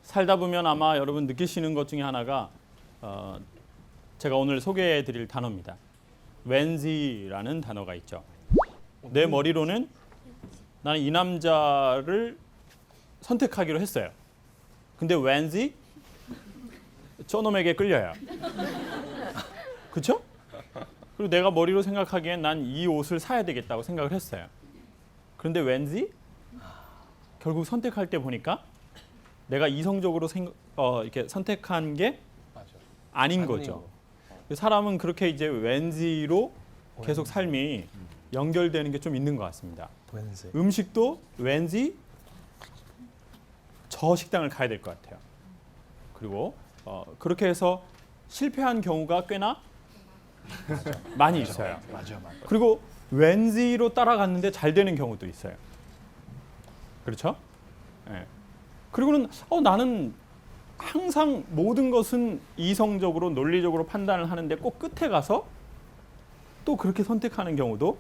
살다 보면 아마 여러분 느끼시는 것 중에 하나가 제가 오늘 소개해드릴 단어입니다. 왠지라는 단어가 있죠. 내 머리로는 나는 이 남자를 선택하기로 했어요. 근데 왠지 저놈에게 끌려요. 그렇죠? 그리고 내가 머리로 생각하기엔 난 이 옷을 사야 되겠다고 생각을 했어요. 그런데 왠지 결국 선택할 때 보니까 내가 이성적으로 이렇게 선택한 게 아닌 거죠. 사람은 그렇게 이제 왠지로 계속 삶이 연결되는 게 좀 있는 것 같습니다. 왠지. 음식도 왠지 저 식당을 가야 될 것 같아요. 그리고 그렇게 해서 실패한 경우가 꽤나 많이 있어요. 맞아. 그리고 왠지로 따라갔는데 잘 되는 경우도 있어요. 그렇죠? 네. 그리고는 나는 항상 모든 것은 이성적으로 논리적으로 판단을 하는데 꼭 끝에 가서 또 그렇게 선택하는 경우도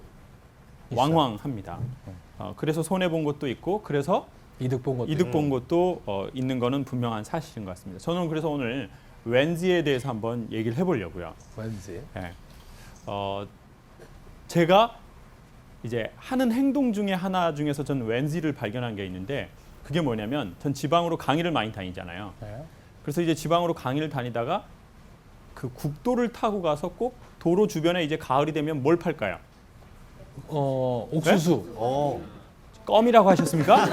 있어요. 왕왕합니다. 그래서 손해 본 것도 있고 그래서 이득 본 것도 이득 본 것도 있는 거는 분명한 사실인 것 같습니다. 저는 그래서 오늘 왠지에 대해서 한번 얘기를 해보려고요. 왠지. 네. 제가 이제 하는 행동 중에 하나 중에서 전 왠지를 발견한 게 있는데 그게 뭐냐면 전 지방으로 강의를 많이 다니잖아요. 네. 그래서 이제 지방으로 강의를 다니다가 그 국도를 타고 가서 꼭 도로 주변에 이제 가을이 되면 뭘 팔까요? 옥수수. 껌이라고 하셨습니까?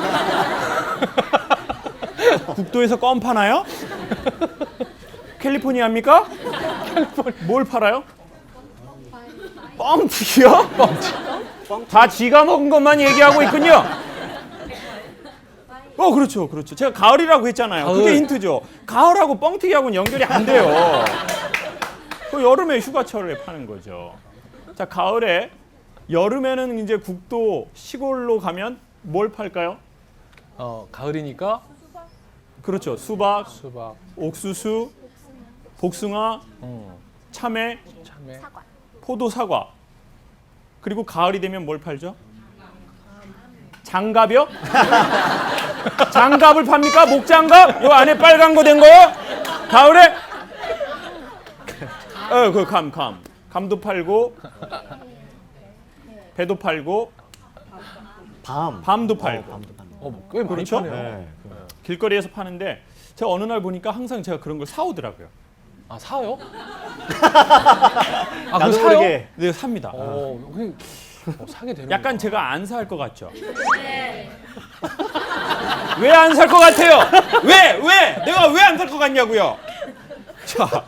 국도에서 껌 파나요? 캘리포니아입니까? 뭘 팔아요? 뻥튀기요? 다 지가 먹은 것만 얘기하고 있군요. 그렇죠. 제가 가을이라고 했잖아요. 가을. 그게 힌트죠. 가을하고 뻥튀기하고는 연결이 안 돼요. 그 여름에 휴가철에 파는 거죠. 자, 가을에 여름에는 이제 국도 시골로 가면 뭘 팔까요? 가을이니까 그렇죠. 수박, 수박, 옥수수, 복숭아, 참외, 참외, 포도, 사과. 그리고 가을이 되면 뭘 팔죠? 장갑이요? 장갑을 팝니까? 목장갑? 요 안에 빨간 거 된 거요? 가을에? 그 감도 팔고 배도 팔고 밤도 팔고. 꽤 많이 그렇죠? 파네요. 네. 길거리에서 파는데 제가 어느 날 보니까 항상 제가 그런 걸 사오더라고요. 아, 사요? 나도 그거 사요? 모르게. 네, 삽니다. 사게 되는 약간 제가 안 살 것 같죠? 왜 안 살 것 같아요? 왜? 내가 왜 안 살 것 같냐고요? 자,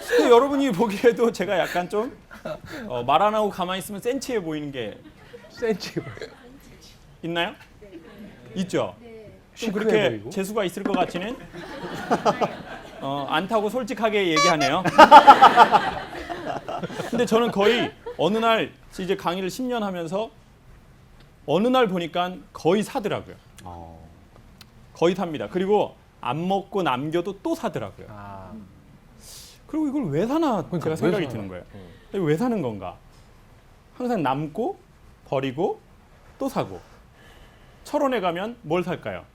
근데 여러분이 보기에도 제가 약간 좀 말 안 하고 가만히 있으면 센치해 보이는 게 센치. 있나요? 있죠? 좀 시크해 그렇게 보이고. 재수가 있을 것 같지는 않다고 솔직하게 얘기하네요. 근데 저는 거의 어느 날 이제 강의를 10년 하면서 어느 날 보니까 거의 사더라고요. 거의 삽니다. 그리고 안 먹고 남겨도 또 사더라고요. 그리고 이걸 왜 사나 제가 왜 생각이 사나? 드는 거예요. 왜 사는 건가? 항상 남고 버리고 또 사고. 철원에 가면 뭘 살까요?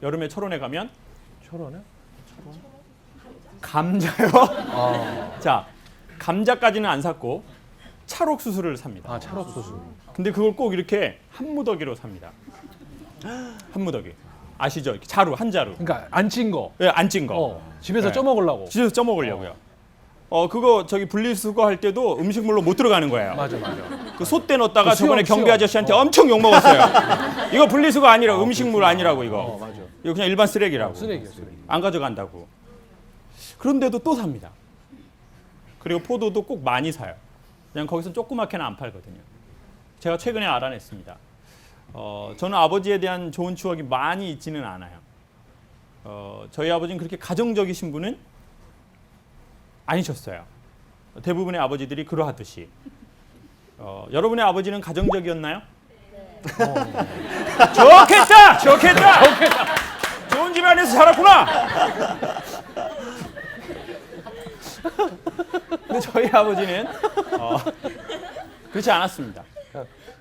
여름에 철원에 가면 철원에? 감자요. 자, 감자까지는 안 샀고 찰옥수수를 삽니다. 찰옥수수. 근데 그걸 꼭 이렇게 한 무더기로 삽니다. 한 무더기. 아시죠? 이렇게 자루, 한 자루. 그러니까 안 찐 거. 예, 안 찐 거. 집에서 네. 쪄 먹으려고. 집에서 쪄 먹으려고요. 그거 저기 분리수거 할 때도 음식물로 못 들어가는 거예요. 맞아. 그 솥대 넣었다가 그 수영, 저번에 경비 수영. 아저씨한테 엄청 욕 먹었어요. 이거 분리수거 아니라 음식물 아니라고 이거. 맞아. 이거 그냥 일반 쓰레기라고. 쓰레기. 안 가져간다고. 그런데도 또 삽니다. 그리고 포도도 꼭 많이 사요. 그냥 거기서 조그맣게는 안 팔거든요. 제가 최근에 알아냈습니다. 저는 아버지에 대한 좋은 추억이 많이 있지는 않아요. 저희 아버지는 그렇게 가정적이신 분은 아니셨어요. 대부분의 아버지들이 그러하듯이. 여러분의 아버지는 가정적이었나요? 좋겠다! 좋은 집안에서 살았구나! 근데 저희 아버지는 그렇지 않았습니다.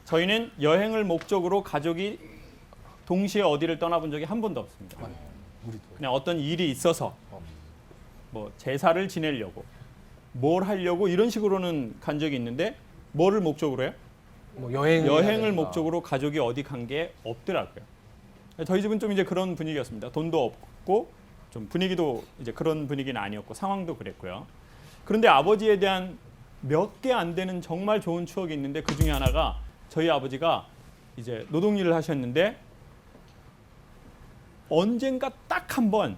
저희는 여행을 목적으로 가족이 동시에 어디를 떠나본 적이 한 번도 없습니다. 우리도. 그냥 어떤 일이 있어서 뭐 제사를 지내려고 뭘 하려고 이런 식으로는 간 적이 있는데 뭐를 목적으로 해요? 뭐 여행을 목적으로 가족이 어디 간 게 없더라고요. 저희 집은 좀 이제 그런 분위기였습니다. 돈도 없고 좀 분위기도 이제 그런 분위기는 아니었고 상황도 그랬고요. 그런데 아버지에 대한 몇 개 안 되는 정말 좋은 추억이 있는데 그 중에 하나가 저희 아버지가 이제 노동일을 하셨는데 언젠가 딱 한 번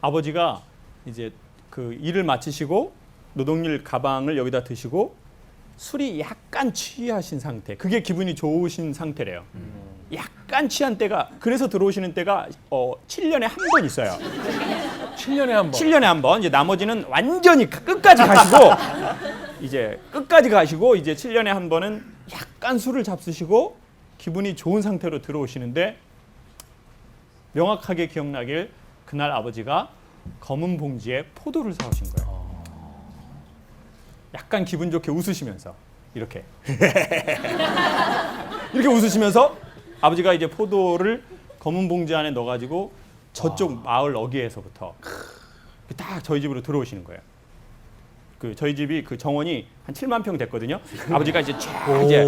아버지가 이제 그 일을 마치시고 노동일 가방을 여기다 드시고 술이 약간 취하신 상태, 그게 기분이 좋으신 상태래요. 약간 취한 때가, 그래서 들어오시는 때가 7년에 한 번 있어요. 7년에 한 번. 7년에 한 번. 이제 나머지는 완전히 끝까지 가시고 이제 끝까지 가시고 이제 7년에 한 번은 약간 술을 잡수시고 기분이 좋은 상태로 들어오시는데 명확하게 기억나길 그날 아버지가 검은 봉지에 포도를 사오신 거예요. 약간 기분 좋게 웃으시면서 이렇게 이렇게 웃으시면서 아버지가 이제 포도를 검은 봉지 안에 넣어가지고 저쪽 마을 어귀에서부터 딱 저희 집으로 들어오시는 거예요. 그 저희 집이 그 정원이 한 7만 평 됐거든요. 아버지가 이제 쫙 이제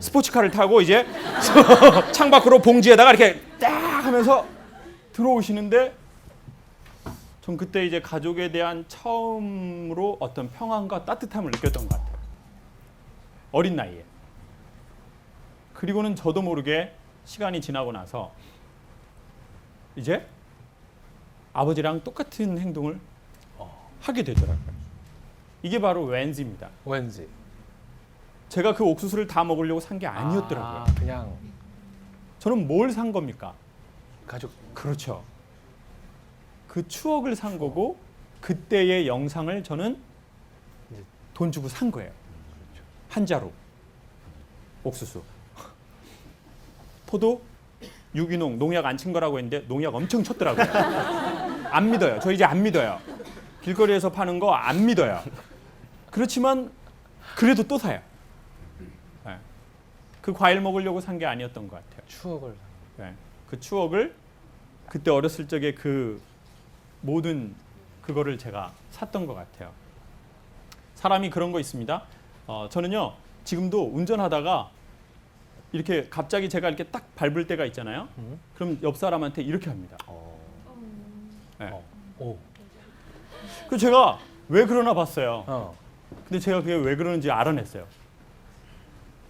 스포츠카를 타고 이제 창밖으로 봉지에다가 이렇게 딱 하면서 들어오시는데 전 그때 이제 가족에 대한 처음으로 어떤 평안과 따뜻함을 느꼈던 것 같아요. 어린 나이에. 그리고는 저도 모르게 시간이 지나고 나서 이제 아버지랑 똑같은 행동을 하게 되더라고요. 이게 바로 웬즈입니다. 왠지. 제가 그 옥수수를 다 먹으려고 산 게 아니었더라고요. 그냥 저는 뭘 산 겁니까? 가족. 그렇죠. 그 추억을 산 거고 그때의 영상을 저는 돈 주고 산 거예요. 한 자루 옥수수. 포도 유기농 농약 안 친 거라고 했는데 농약 엄청 쳤더라고요. 안 믿어요. 저 이제 안 믿어요. 길거리에서 파는 거 안 믿어요. 그렇지만 그래도 또 사요. 네. 그 과일 먹으려고 산 게 아니었던 것 같아요. 추억을. 네. 그 추억을 그때 어렸을 적에 그 모든 그거를 제가 샀던 것 같아요. 사람이 그런 거 있습니다. 저는요 지금도 운전하다가 이렇게 갑자기 제가 이렇게 딱 밟을 때가 있잖아요. 그럼 옆 사람한테 이렇게 합니다. 네. 오. 그 제가 왜 그러나 봤어요. 어. 근데 제가 그게 왜 그러는지 알아냈어요.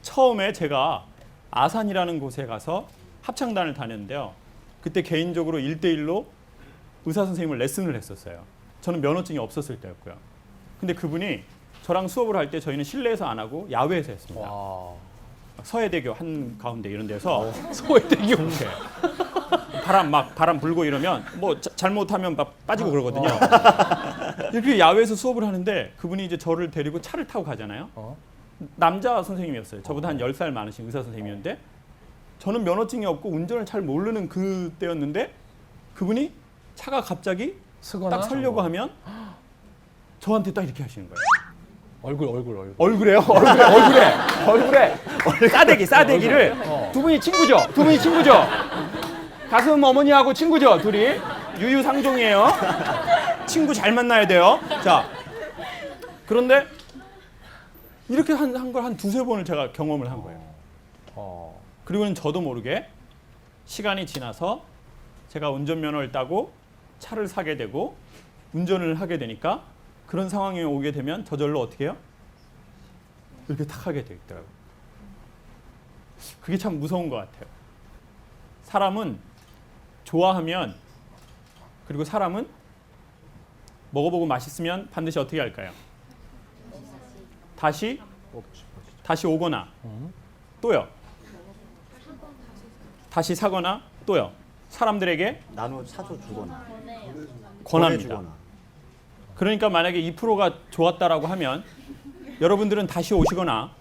처음에 제가 아산이라는 곳에 가서 합창단을 다녔는데요. 그때 개인적으로 1대1로 의사 선생님을 레슨을 했었어요. 저는 면허증이 없었을 때였고요. 근데 그분이 저랑 수업을 할 때 저희는 실내에서 안 하고 야외에서 했습니다. 와. 서해대교 한 가운데 이런 데서 소외대교. 바람 불고 이러면 뭐 잘못하면 막 빠지고 그러거든요. 이렇게 야외에서 수업을 하는데 그분이 이제 저를 데리고 차를 타고 가잖아요. 남자 선생님이었어요. 저보다 한 10살 많으신 의사 선생님이었는데 저는 면허증이 없고 운전을 잘 모르는 그때였는데 그분이 차가 갑자기 쓰거나 딱 서려고 하면 저한테 딱 이렇게 하시는 거예요. 얼굴. 얼굴에 싸대기를 두 분이 친구죠. 가슴 어머니하고 친구죠. 둘이 유유상종이에요. 친구 잘 만나야 돼요. 자, 그런데 이렇게 한 걸 한 두세 번을 제가 경험을 한 거예요. 그리고는 저도 모르게 시간이 지나서 제가 운전면허를 따고 차를 사게 되고 운전을 하게 되니까 그런 상황이 오게 되면 저절로 어떻게 해요? 이렇게 탁 하게 되더라고요. 그게 참 무서운 것 같아요. 사람은 좋아하면 그리고 사람은 먹어보고 맛있으면 반드시 어떻게 할까요? 다시 오거나 또요. 다시 사거나 또요. 사람들에게 나눠 사서 주거나 권합니다. 보내주거나. 그러니까 만약에 2%가 좋았다라고 하면 여러분들은 다시 오시거나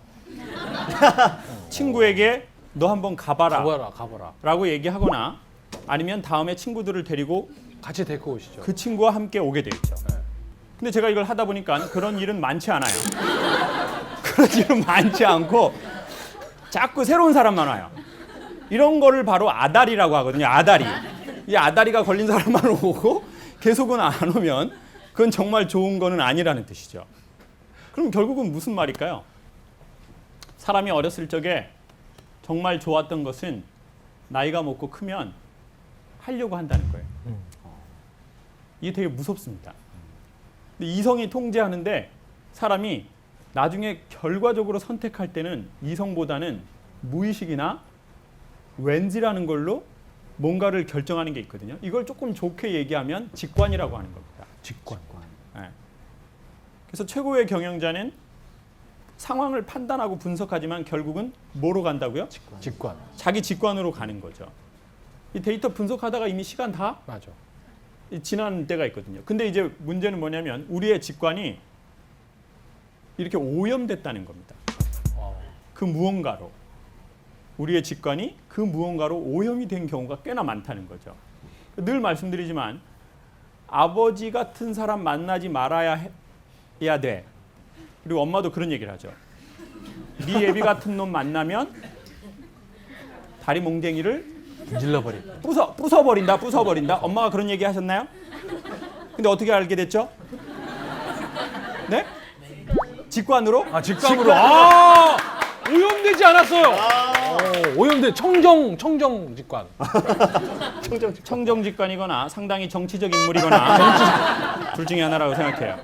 친구에게 너 한번 가봐라 라고 얘기하거나 아니면 다음에 친구들을 데리고 같이 데리고 오시죠. 그 친구와 함께 오게 돼 있죠. 근데 제가 이걸 하다 보니까 그런 일은 많지 않아요. 그런 일은 많지 않고 자꾸 새로운 사람만 와요. 이런 거를 바로 아다리라고 하거든요. 아다리. 이 아다리가 걸린 사람만 오고 계속은 안 오면 그건 정말 좋은 거는 아니라는 뜻이죠. 그럼 결국은 무슨 말일까요? 사람이 어렸을 적에 정말 좋았던 것은 나이가 먹고 크면 하려고 한다는 거예요. 이게 되게 무섭습니다. 근데 이성이 통제하는데 사람이 나중에 결과적으로 선택할 때는 이성보다는 무의식이나 왠지라는 걸로 뭔가를 결정하는 게 있거든요. 이걸 조금 좋게 얘기하면 직관이라고 하는 겁니다. 직관. 네. 그래서 최고의 경영자는 상황을 판단하고 분석하지만 결국은 뭐로 간다고요? 직관. 자기 직관으로 가는 거죠. 이 데이터 분석하다가 이미 시간 다 맞아. 지난 때가 있거든요. 근데 이제 문제는 뭐냐면 우리의 직관이 이렇게 오염됐다는 겁니다. 그 무언가로. 우리의 직관이 그 무언가로 오염이 된 경우가 꽤나 많다는 거죠. 늘 말씀드리지만 아버지 같은 사람 만나지 말아야 해야 돼. 그리고 엄마도 그런 얘기를 하죠. 네 애비 같은 놈 만나면 다리 몽댕이를 질러버리. 부숴버린다. 엄마가 그런 얘기 하셨나요? 근데 어떻게 알게 됐죠? 네? 직관으로? 직관으로. 오염되지 않았어요. 오염돼 청정 직관. 청정직관이거나 상당히 정치적 인물이거나 둘 중에 하나라고 생각해요.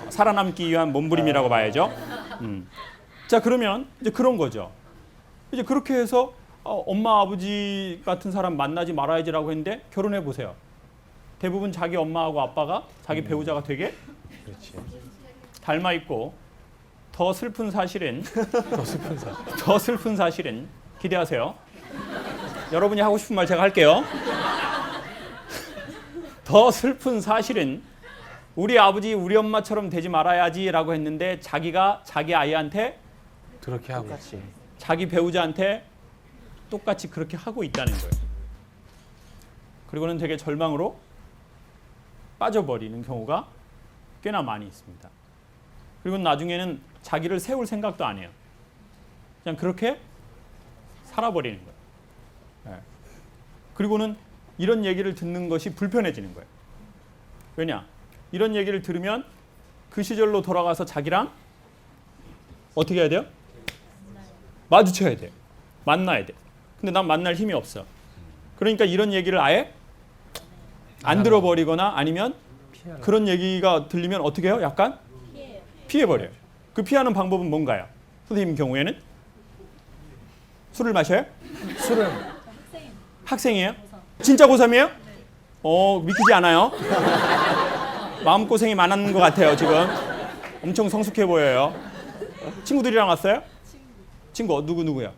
살아남기 위한 몸부림이라고 봐야죠. 자, 그러면 이제 그런 거죠. 이제 그렇게 해서 엄마 아버지 같은 사람 만나지 말아야지라고 했는데 결혼해 보세요. 대부분 자기 엄마하고 아빠가 자기 배우자가 되게 그렇지. 닮아 있고 더 슬픈 사실은 기대하세요. 여러분이 하고 싶은 말 제가 할게요. 더 슬픈 사실은 우리 아버지 우리 엄마처럼 되지 말아야지라고 했는데 자기가 자기 아이한테 그렇게 하고 있지. 자기 배우자한테 똑같이 그렇게 하고 있다는 거예요. 그리고는 되게 절망으로 빠져버리는 경우가 꽤나 많이 있습니다. 그리고 나중에는 자기를 세울 생각도 안 해요. 그냥 그렇게 살아버리는 거예요. 네. 그리고는 이런 얘기를 듣는 것이 불편해지는 거예요. 왜냐? 이런 얘기를 들으면 그 시절로 돌아가서 자기랑 어떻게 해야 돼요? 마주쳐야 돼요. 만나야 돼. 근데 난 만날 힘이 없어. 그러니까 이런 얘기를 아예 안 들어버리거나 아니면 그런 얘기가 들리면 어떻게 해요? 약간 피해버려요. 그 피하는 방법은 뭔가요? 선생님 경우에는 술을 마셔요? 술은 학생이에요? 진짜 고3이에요? 믿기지 않아요. 마음고생이 많은 것 같아요. 지금 엄청 성숙해 보여요. 친구들이랑 왔어요? 친구 누구야?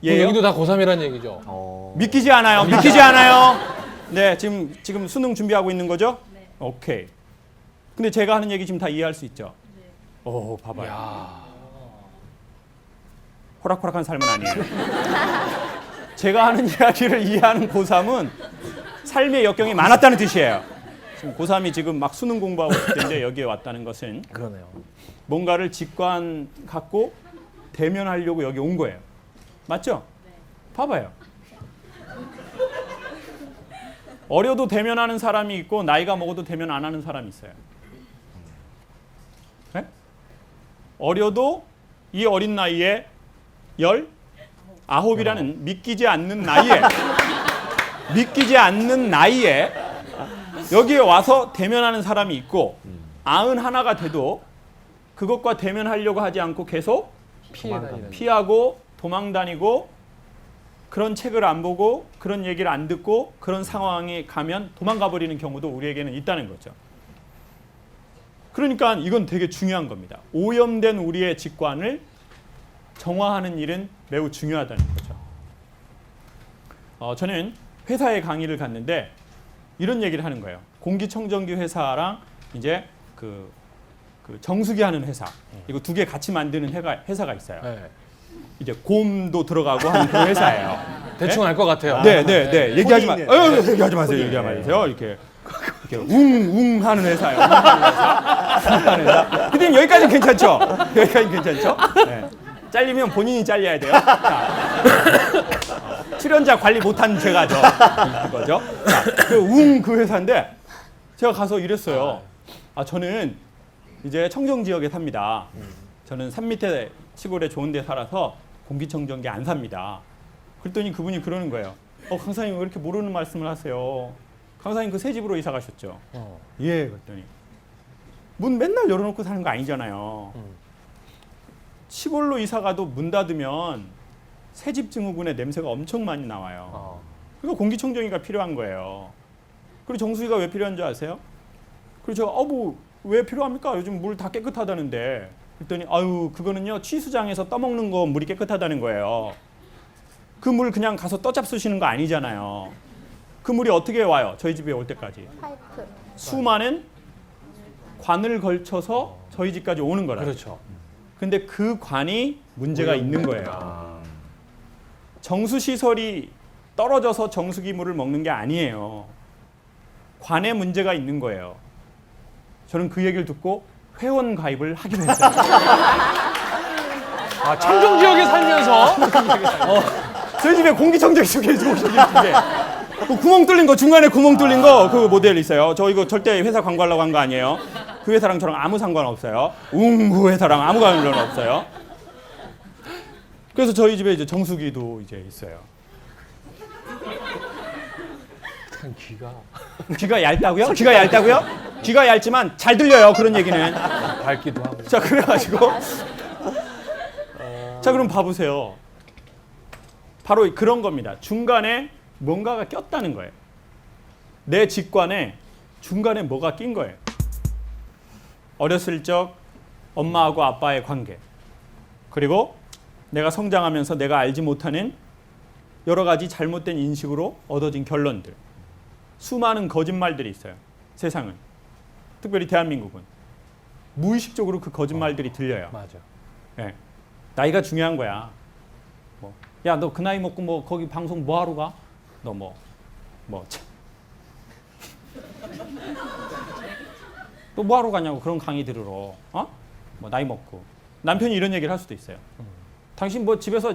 얘예요? 여기도 다 고3이라는 얘기죠. 믿기지 않아요. 네, 지금 수능 준비하고 있는 거죠? 네. 오케이. 근데 제가 하는 얘기 지금 다 이해할 수 있죠? 오, 봐봐요. 야. 호락호락한 삶은 아니에요. 제가 하는 이야기를 이해하는 고3은 삶의 역경이 많았다는 뜻이에요. 지금 고3이 지금 막 수능 공부하고 있을 텐데 여기에 왔다는 것은 그러네요. 뭔가를 직관 갖고 대면하려고 여기 온 거예요. 맞죠? 봐봐요. 어려도 대면하는 사람이 있고 나이가 먹어도 대면 안 하는 사람이 있어요. 네? 어려도 이 어린 나이에 19이라는 믿기지 않는 나이에 여기에 와서 대면하는 사람이 있고 91가 돼도 그것과 대면하려고 하지 않고 계속 피하고 도망 다니고 그런 책을 안 보고 그런 얘기를 안 듣고 그런 상황에 가면 도망가 버리는 경우도 우리에게는 있다는 거죠. 그러니까 이건 되게 중요한 겁니다. 오염된 우리의 직관을 정화하는 일은 매우 중요하다는 거죠. 저는 회사에 강의를 갔는데 이런 얘기를 하는 거예요. 공기청정기 회사랑 이제 그 정수기 하는 회사 이거 두 개 같이 만드는 회사가 있어요. 네. 이제 곰도 들어가고 하는 그 회사예요. 대충 알 것 같아요. 네. 얘기하지 마세요. 이렇게 웅웅 하는 회사예요. 근데 여기까지는 괜찮죠? 네. 잘리면 본인이 잘려야 돼요. 자, 출연자 관리 못한 제가 그거죠. 그 회사인데 제가 가서 이랬어요. 저는 이제 청정 지역에 삽니다. 저는 산 밑에 시골에 좋은 데 살아서 공기청정기 안 삽니다. 그랬더니 그분이 그러는 거예요. 강사님 왜 이렇게 모르는 말씀을 하세요? 강사님 그 새 집으로 이사 가셨죠? 예, 그랬더니 문 맨날 열어놓고 사는 거 아니잖아요. 시골로 이사 가도 문 닫으면 새집 증후군의 냄새가 엄청 많이 나와요. 그러니까 공기청정기가 필요한 거예요. 그리고 정수기가 왜 필요한 줄 아세요? 그래서 제가 왜 필요합니까? 요즘 물 다 깨끗하다는데. 그랬더니 그거는요 취수장에서 떠먹는 거 물이 깨끗하다는 거예요. 그 물 그냥 가서 떠잡수시는 거 아니잖아요. 그 물이 어떻게 와요? 저희 집에 올 때까지. 파이프. 수많은 관을 걸쳐서 저희 집까지 오는 거라. 그렇죠. 근데 그 관이 문제가 있는 거예요. 정수 시설이 떨어져서 정수기 물을 먹는 게 아니에요. 관에 문제가 있는 거예요. 저는 그 얘기를 듣고 회원 가입을 하기로 했어요. 청정 지역에 살면서 저희 집에 공기청정기 두개 들어오시는 게 그 구멍 뚫린 거 중간에 구멍 뚫린 거 그 모델 있어요. 저 이거 절대 회사 광고하려고 한 거 아니에요. 그 회사랑 저랑 아무 상관없어요. 그 회사랑 아무 관련 없어요. 그래서 저희 집에 이제 정수기도 이제 있어요. 귀가 얇다고요? 귀가 얇다고요? 귀가 얇지만 잘 들려요. 그런 얘기는. 밝기도 하고. 자, 그래가지고 자, 그럼 봐보세요. 바로 그런 겁니다. 중간에 뭔가가 꼈다는 거예요. 내 직관에 중간에 뭐가 낀 거예요. 어렸을 적 엄마하고 아빠의 관계, 그리고 내가 성장하면서 내가 알지 못하는 여러 가지 잘못된 인식으로 얻어진 결론들, 수많은 거짓말들이 있어요. 세상은, 특별히 대한민국은 무의식적으로 그 거짓말들이 들려요. 맞아. 네. 나이가 중요한 거야. 야, 너 그 나이 먹고 거기 방송 뭐 하러 가? 너 너 뭐 하러 가냐고, 그런 강의 들으러. 나이 먹고. 남편이 이런 얘기를 할 수도 있어요. 당신 집에서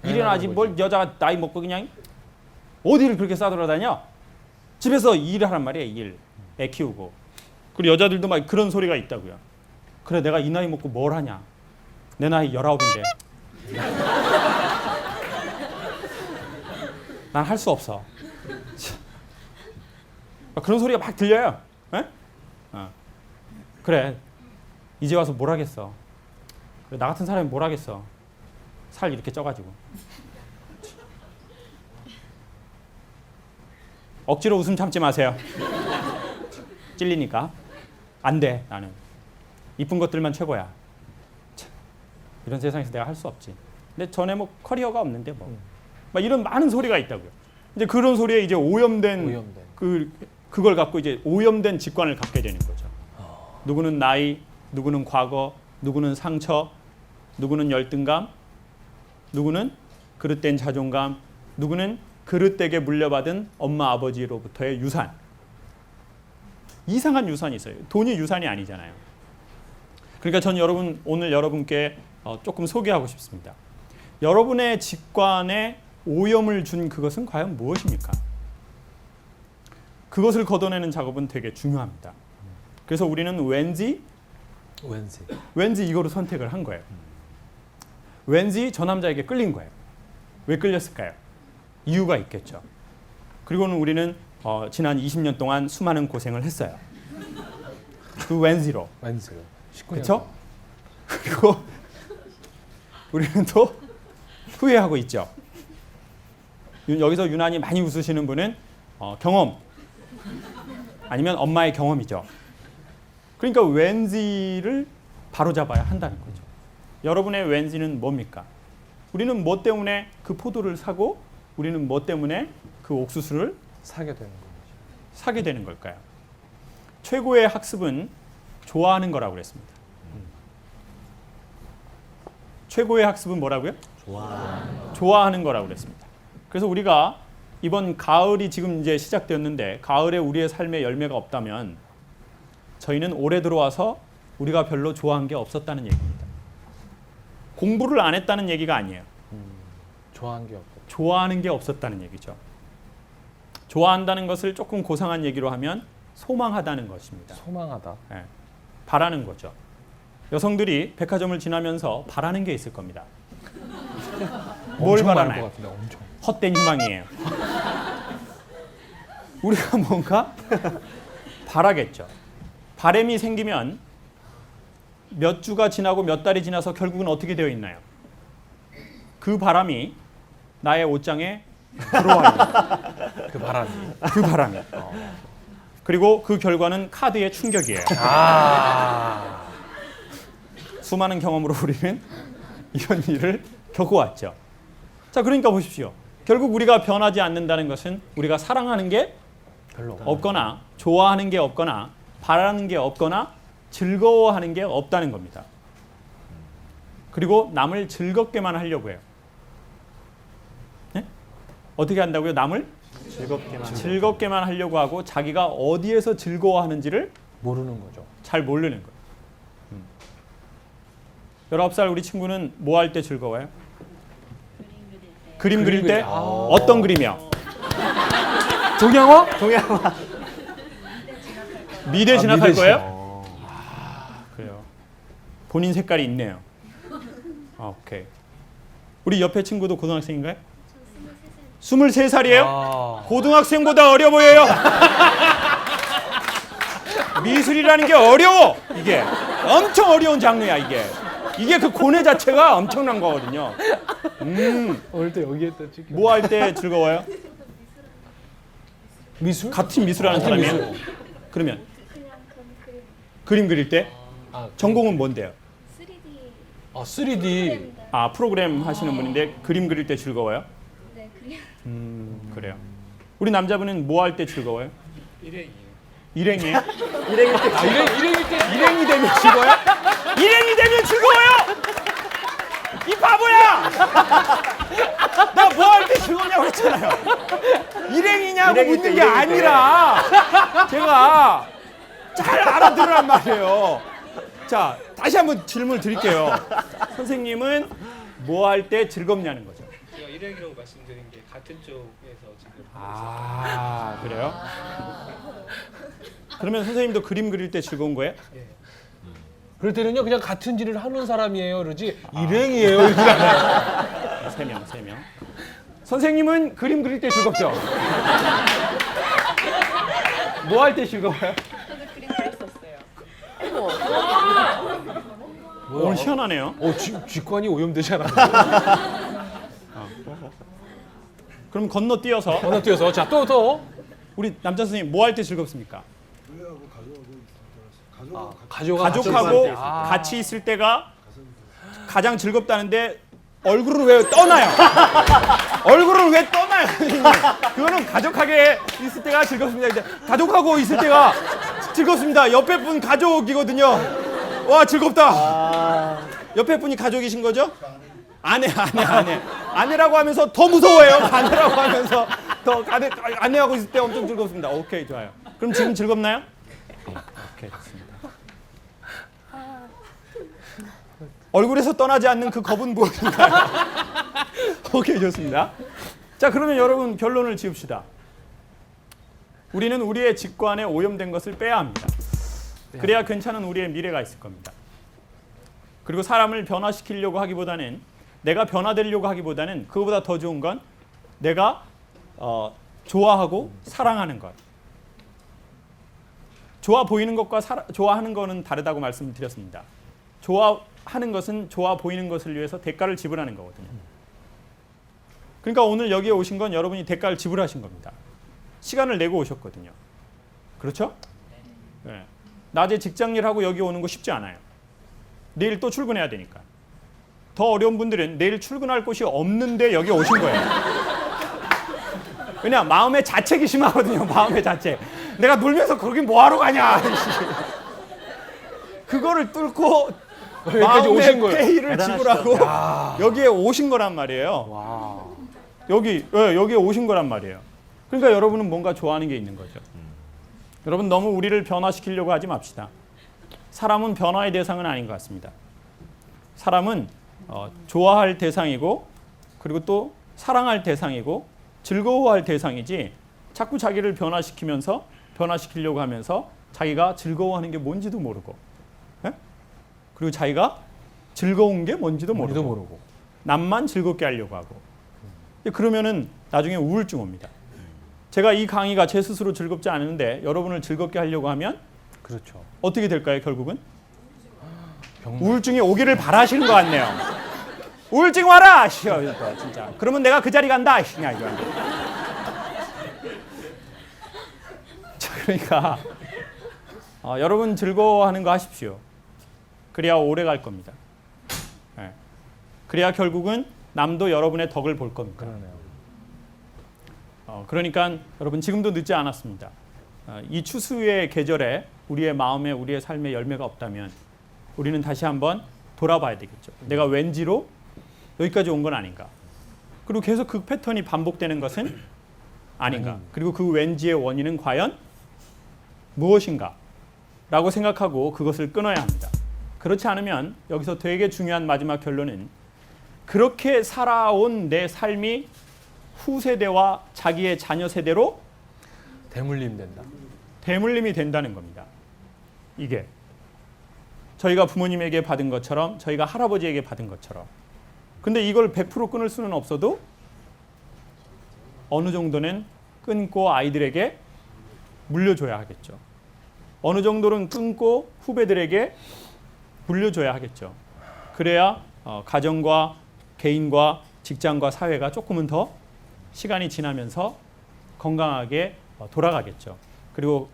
일이나 하지 뭘 여자가 나이 먹고 그냥 어디를 그렇게 싸돌아다녀? 집에서 일을 하란 말이에요. 일. 애 키우고. 그리고 여자들도 막 그런 소리가 있다고요. 그래, 내가 이 나이 먹고 뭘 하냐? 내 나이 19인데. 난 할 수 없어. 그런 소리가 막 들려요. 그래, 이제 와서 뭘 하겠어. 그래, 나 같은 사람이 뭘 하겠어. 살 이렇게 쪄가지고. 억지로 웃음 참지 마세요. 찔리니까. 안 돼, 나는. 이쁜 것들만 최고야. 이런 세상에서 내가 할 수 없지. 근데 전에 커리어가 없는데 막 이런 많은 소리가 있다고요. 이제 그런 소리에 이제 오염된. 그걸 갖고 이제 오염된 직관을 갖게 되는 거죠. 누구는 나이, 누구는 과거, 누구는 상처, 누구는 열등감, 누구는 그릇된 자존감, 누구는 그릇되게 물려받은 엄마 아버지로부터의 유산. 이상한 유산이 있어요. 돈이 유산이 아니잖아요. 그러니까 전 오늘 여러분께 조금 소개하고 싶습니다. 여러분의 직관에 오염을 준 그것은 과연 무엇입니까? 그것을 걷어내는 작업은 되게 중요합니다. 그래서 우리는 왠지 이거로 선택을 한 거예요. 왠지 저 남자에게 끌린 거예요. 왜 끌렸을까요? 이유가 있겠죠. 그리고는 우리는 지난 20년 동안 수많은 고생을 했어요. 그 왠지로. 그렇죠? 그리고 우리는 또 후회하고 있죠. 여기서 유난히 많이 웃으시는 분은 경험 아니면 엄마의 경험이죠. 그러니까 왠지를 바로잡아야 한다는 거죠. 여러분의 왠지는 뭡니까? 우리는 뭐 때문에 그 포도를 사고 우리는 뭐 때문에 그 옥수수를 사게 되는 걸까요? 최고의 학습은 좋아하는 거라고 그랬습니다. 최고의 학습은 뭐라고요? 좋아하는 거라고 그랬습니다. 그래서 우리가 이번 가을이 지금 이제 시작되었는데 가을에 우리의 삶에 열매가 없다면 저희는 올해 들어와서 우리가 별로 좋아한 게 없었다는 얘기입니다. 공부를 안 했다는 얘기가 아니에요. 좋아한 게 없고. 좋아하는 게 없었다는 얘기죠. 좋아한다는 것을 조금 고상한 얘기로 하면 소망하다는 것입니다. 소망하다. 예, 바라는 거죠. 여성들이 백화점을 지나면서 바라는 게 있을 겁니다. 뭘 엄청 많을 바라나요? 것 같은데, 엄청. 헛된 희망이에요. 우리가 뭔가 바라겠죠. 바람이 생기면 몇 주가 지나고 몇 달이 지나서 결국은 어떻게 되어 있나요? 그 바람이 나의 옷장에 들어와요. 그 바람이. 그 바람이. 그리고 그 결과는 카드의 충격이에요. 수많은 경험으로 우리는 이런 일을 겪어왔죠. 자, 그러니까 보십시오. 결국 우리가 변하지 않는다는 것은 우리가 사랑하는 게 별로 없거나 좋아하는 게 없거나 바라는 게 없거나 즐거워하는 게 없다는 겁니다. 그리고 남을 즐겁게만 하려고 해요. 네? 어떻게 한다고요? 남을 즐겁게만 하려고 하고 자기가 어디에서 즐거워하는지를 모르는 거죠. 잘 모르는 거예요. 19살 우리 친구는 뭐 할 때 즐거워요? 그림 그릴 때? 어떤 그림이요? 동양화? 미대 진학할 미대 거예요? 그래요. 본인 색깔이 있네요. 오케이. 우리 옆에 친구도 고등학생인가요? 23살이에요? 고등학생보다 어려 보여요. 미술이라는 게 어려워. 이게 엄청 어려운 장르야. 이게 그 고뇌 자체가 엄청난 거거든요. 오늘 또 여기에 또 찍혀. 뭐 할 때 즐거워요? 미술? 같은 미술하는 같은 사람이에요? 미술. 그러면 그림 그릴 때 전공은 뭔데요? 3D. 3D. 프로그램 하시는 분인데 그림 그릴 때 즐거워요? 네, 그냥 그래요. 우리 남자분은 뭐 할 때 즐거워요? 일행이에요. 일행이에요? 일행일 때 일행이 되면 즐거워요? 일행이 되면 즐거워요? 이 바보야! 나 뭐 할 때 즐거우냐고 그랬잖아요. 일행이냐고 묻는 게 아니라 제가 잘 알아들으란 말이에요. 자, 다시 한번 질문 드릴게요. 선생님은 뭐 할 때 즐겁냐는 거죠. 제가 일행이라고 말씀드린 게 같은 쪽에서 지금 그래요? 그러면 선생님도 그림 그릴 때 즐거운 거예요? 그럴 때는요 그냥 같은 일을 하는 사람이에요 그러지 일행이에요 이러지 않아요. 세 명. 선생님은 그림 그릴 때 즐겁죠? 뭐 할 때 즐거워요? 저도 그림 그렸었어요. 오늘 시원하네요. 직관이 오염되지 않아. 그럼 건너뛰어서 건너뛰어서 자또 우리 남자 선생님 뭐 할 때 즐겁습니까? 있을 가족하고 때. 같이 있을 때가 가장 즐겁다는데 얼굴을 왜 떠나요? 얼굴을 왜 떠나요? 그거는 가족하게 있을 때가 즐겁습니다. 근데 가족하고 있을 때가 즐겁습니다. 옆에 분 가족이거든요. 와 즐겁다. 옆에 분이 가족이신 거죠? 아내라고 하면서 더 무서워요. 아내라고 하면서 더 아내하고 있을 때 엄청 즐겁습니다. 오케이 좋아요. 그럼 지금 즐겁나요? 오케이 좋습니다. 얼굴에서 떠나지 않는 그 겁은 무엇인가요? 오케이 좋습니다. 자 그러면 여러분 결론을 지읍시다. 우리는 우리의 직관에 오염된 것을 빼야 합니다. 그래야 괜찮은 우리의 미래가 있을 겁니다. 그리고 사람을 변화시키려고 하기보다는 내가 변화되려고 하기보다는 그거보다 더 좋은 건 내가 좋아하고 사랑하는 것. 좋아 보이는 것과 좋아하는 것은 다르다고 말씀을 드렸습니다. 좋아하는 것은 좋아 보이는 것을 위해서 대가를 지불하는 거거든요. 그러니까 오늘 여기에 오신 건 여러분이 대가를 지불하신 겁니다. 시간을 내고 오셨거든요. 그렇죠? 네. 낮에 직장 일하고 여기 오는 거 쉽지 않아요. 내일 또 출근해야 되니까. 더 어려운 분들은 내일 출근할 곳이 없는데 여기 오신 거예요. 왜냐 마음의 자책이 심하거든요. 마음의 자책. 내가 놀면서 거기 뭐하러 가냐. 그거를 뚫고 여기까지 오신 마음의 거예요. 페이를 지불하고 여기에 오신 거란 말이에요. 여기에 오신 거란 말이에요. 그러니까 여러분은 뭔가 좋아하는 게 있는 거죠. 여러분 너무 우리를 변화시키려고 하지 맙시다. 사람은 변화의 대상은 아닌 것 같습니다. 사람은 좋아할 대상이고 그리고 또 사랑할 대상이고 즐거워할 대상이지 자꾸 자기를 변화시키려고 하면서 자기가 즐거워하는 게 뭔지도 모르고 예? 그리고 자기가 즐거운 게 뭔지도 모르고 남만 즐겁게 하려고 하고 그러면은 나중에 우울증 옵니다. 제가 이 강의가 제 스스로 즐겁지 않은데 여러분을 즐겁게 하려고 하면 그렇죠. 어떻게 될까요? 결국은 우울증이 오기를 바라시는 것 같네요. 우울증 와라! 진짜. 그러면 내가 그 자리 간다! 야, 이거. 자, 그러니까 여러분 즐거워하는 거 하십시오. 그래야 오래 갈 겁니다. 네. 그래야 결국은 남도 여러분의 덕을 볼 겁니다. 그러네요. 그러니까 여러분 지금도 늦지 않았습니다. 이 추수의 계절에 우리의 마음에 우리의 삶에 열매가 없다면 우리는 다시 한번 돌아봐야 되겠죠. 내가 왠지로 여기까지 온 건 아닌가. 그리고 계속 그 패턴이 반복되는 것은 아닌가. 그리고 그 왠지의 원인은 과연 무엇인가 라고 생각하고 그것을 끊어야 합니다. 그렇지 않으면 여기서 되게 중요한 마지막 결론은 그렇게 살아온 내 삶이 후세대와 자기의 자녀 세대로 대물림 된다. 대물림이 된다는 겁니다. 이게 저희가 부모님에게 받은 것처럼 저희가 할아버지에게 받은 것처럼. 근데 이걸 100% 끊을 수는 없어도 어느 정도는 끊고 아이들에게 물려줘야 하겠죠. 어느 정도는 끊고 후배들에게 물려줘야 하겠죠. 그래야 가정과 개인과 직장과 사회가 조금은 더 시간이 지나면서 건강하게 돌아가겠죠. 그리고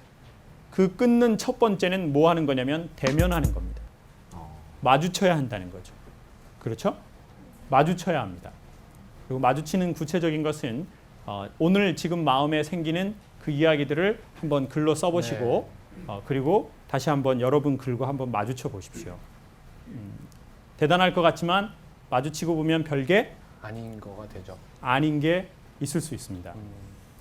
그 끊는 첫 번째는 뭐 하는 거냐면 대면하는 겁니다. 마주쳐야 한다는 거죠. 그렇죠? 마주쳐야 합니다. 그리고 마주치는 구체적인 것은 오늘 지금 마음에 생기는 그 이야기들을 한번 글로 써보시고 그리고 다시 한번 여러분 글과 한번 마주쳐 보십시오. 대단할 것 같지만 마주치고 보면 별게 아닌 거가 되죠. 아닌 게 있을 수 있습니다.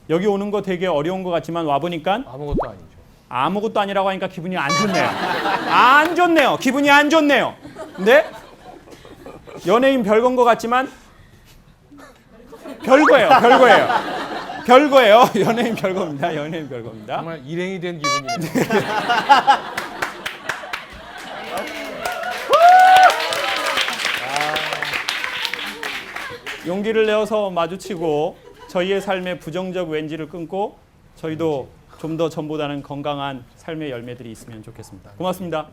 여기 오는 거 되게 어려운 것 같지만 와보니까 아무것도 아니죠. 아무것도 아니라고 하니까 기분이 안 좋네요. 안 좋네요. 기분이 안 좋네요. 근데 연예인 별건 것 같지만 별거예요. 별거예요. 별거예요. 연예인 별거입니다. 연예인 별거입니다. 정말 일행이 된 기분이네요. 용기를 내어서 마주치고 저희의 삶의 부정적 왠지를 끊고 저희도 좀 더 전보다는 건강한 삶의 열매들이 있으면 좋겠습니다. 고맙습니다.